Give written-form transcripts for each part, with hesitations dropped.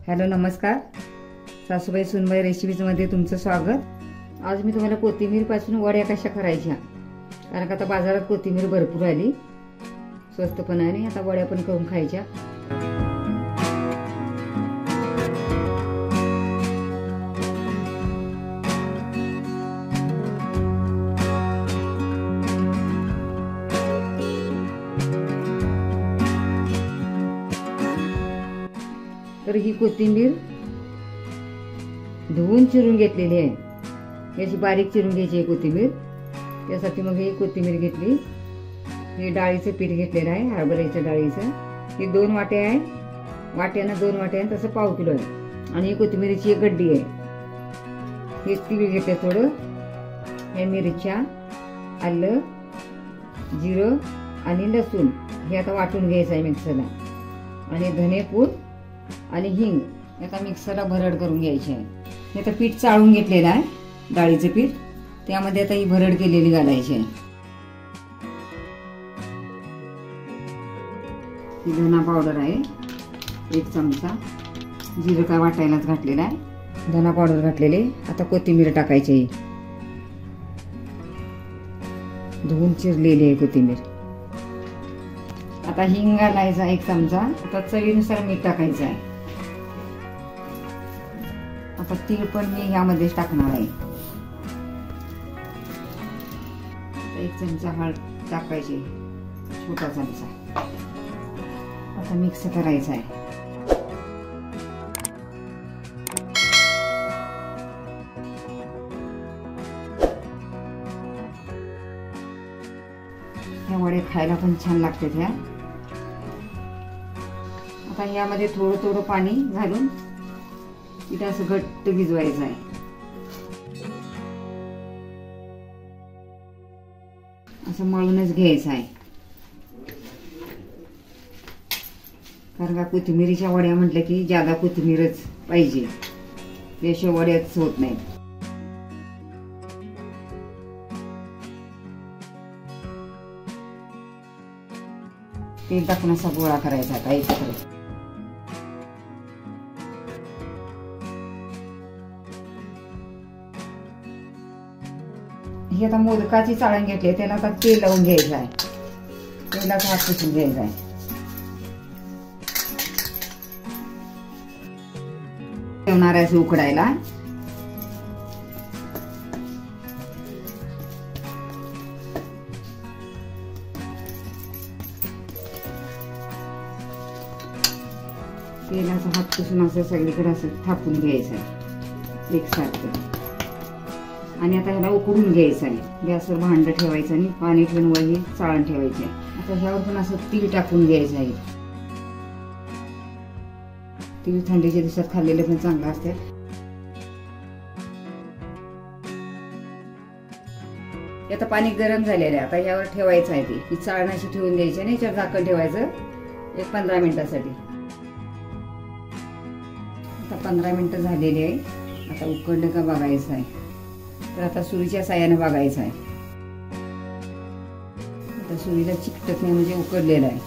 Hello नमस्कार, सासूबाई सुनबाई रेसिपीजमध्ये तुमचं स्वागत। आज मी तुम्हाला कोथिंबीरपासून वड्या कशा करायच्या, कारण का आता बाजारात कोथिंबीर भरपूर आली, स्वस्त पण आहे आणि आता वड्या पण करून खायच्या। तर ही कोथिंबीर धुवून चिरून घेतलेली आहे। याची बारीक चिरून घ्यायची आहे कोथिंबीर। त्यासाठी मग ही कोथिंबीर घेतली। हे डाळीचं पीठ घेतलेलं आहे, हरभऱ्याच्या डाळीचं। ही 2 वाट्या आहे, वाट्यानं 2 वाट्या आहे, तसं पाव किलो आहे। आणि ही कोथिंबीरची एक गड्डी आहे। हे तीळ घेतले थोडं, हे मिरच्या, आलं, जिरं आणि लसूण हे आता वाटून घ्यायचं आहे मिक्सरला। आणि धनेपूड आणि हिंग आता मिक्सरला भरड करून घ्यायची आहे। हे तर पीठ चाळून घेतलेलं आहे, डाळीचं पीठ, त्यामध्ये आता ही भरड केलेली घालायची आहे। ही धना पावडर आहे 1 चमचा, जिरं काय वाटायलाच घातलेलं आहे, धना पावडर घातलेले। आता कोथिंबीर टाकायची आहे, धुवून चिरलेली आहे कोथिंबीर। आता हिंग घालायचा 1 चमचा। आता चवीनुसार मीठ टाकायचं आहे। आता तीळ पण मी ह्यामध्येच टाकणार आहे। 1 चमचा हळद टाकायची, छोटा चमचा। आता मिक्स करायचं आहे। ह्या वडे खायला पण छान लागतात ह्या। आता यामध्ये थोडं थोडं पाणी घालून इथे असं घट्ट भिजवायचं आहे। असं मळूनच घ्यायचं आहे, कारण का कोथिंबीरीच्या वड्या म्हटलं की जादा कोथिंबीरच पाहिजे, त्याशिवाय वड्याच होत नाहीत। तेल टाकून असा गोळा करायचा आता एकत्र। ही आता मोदकाची चाळण घेतली, त्याला आता तेल लावून घ्यायचं आहे, तेलाचा हात पुसून घ्यायचा आहे। ठेवणार आहे उकडायला। तेलाचा हात पुसून असं सगळीकडे असं थापून घ्यायचं आहे एकसारखं। आणि आता ह्याला उकडून घ्यायचं आहे। गॅसवर भांड ठेवायचं आणि पाणी ठेवून वही चाळण ठेवायची आहे। आता ह्यावर पण असं तीळ टाकून घ्यायचं आहे। तीळ थंडीच्या दिवसात खाल्लेले पण चांगलं असतात। आता पाणी गरम झालेलं आहे, आता यावर ठेवायचं आहे। ती चाळण अशी ठेवून द्यायची आणि याच्यावर झाकण ठेवायचं 15 मिनिटासाठी। आता 15 मिनिटं झालेली आहे। आता उकडलं का बघायचं आहे, तर आता सुरीच्या साह्याने बघायचं आहे। आता सुरीला चिकटत नाही, म्हणजे उकडलेलं आहे।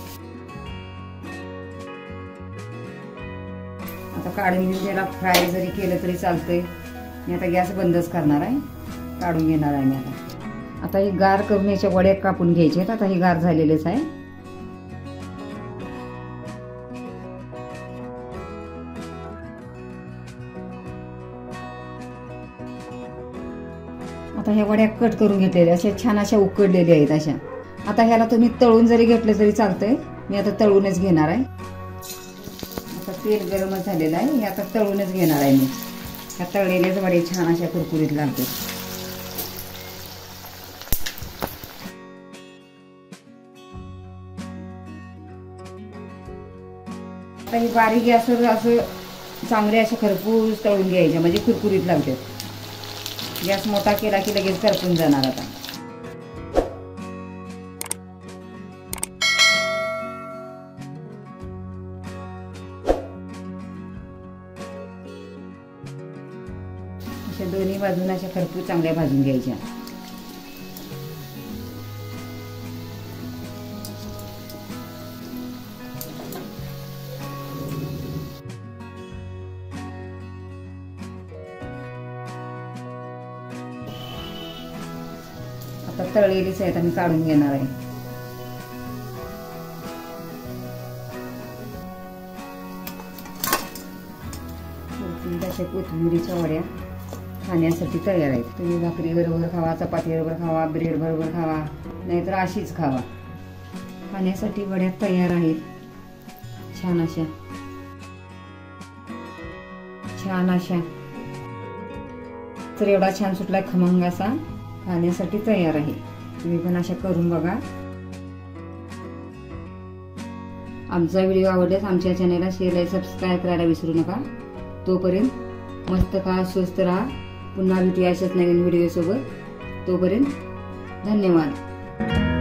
आता काढून घेऊन त्याला फ्राय जरी केलं तरी चालतंय। मी आता गॅस बंदच करणार आहे, काढून घेणार आहे मी आता ही गार करून याच्या वड्या कापून घ्यायच्या आहेत। आता ही गार झालेलेच आहे। आता ह्या वड्या कट करून घेतलेल्या, अशा छान अशा उकडलेल्या आहेत अशा। आता ह्याला तुम्ही तळून जरी घेतलं तरी चालतंय, मी आता तळूनच घेणार आहे। आता तेल गरमच झालेलं आहे, हे आता तळूनच घेणार आहे मी। ह्या तळलेल्याच वडे छान अशा कुरकुरीत लागतात। आता ही बारीक गॅसवर असं चांगले असे खरपूस तळून घ्यायचे, म्हणजे कुरकुरीत लागतात। गॅस मोठा केला की लगेच करपून जाणार। आता अशा दोन्ही बाजून अशा खरपूस चांगल्या भाजून घ्यायच्या। आता तळलेलीच आहेत, आम्ही काढून घेणार आहे. अशा कोथिंबिरीच्या वड्या खाण्यासाठी तयार आहेत. तुम्ही भाकरी बरोबर खावा, चपाती बरोबर खावा, ब्रेड बरोबर खावा, नाहीतर अशीच खावा. खाण्यासाठी वड्या तयार आहेत. छान अशा तर एवढा छान सुटला खमंग असा खाण्यासाठी तयार आहे. तुम्ही पण अशा करून बघा. आमचा व्हिडिओ आवडल्यास आमच्या चॅनलला शेअर आणि सबस्क्राईब करायला विसरू नका. तोपर्यंत मस्त खा, स्वस्त राहा. पुन्हा भेटूया अशाच नवीन व्हिडिओ सोबत. तोपर्यंत धन्यवाद.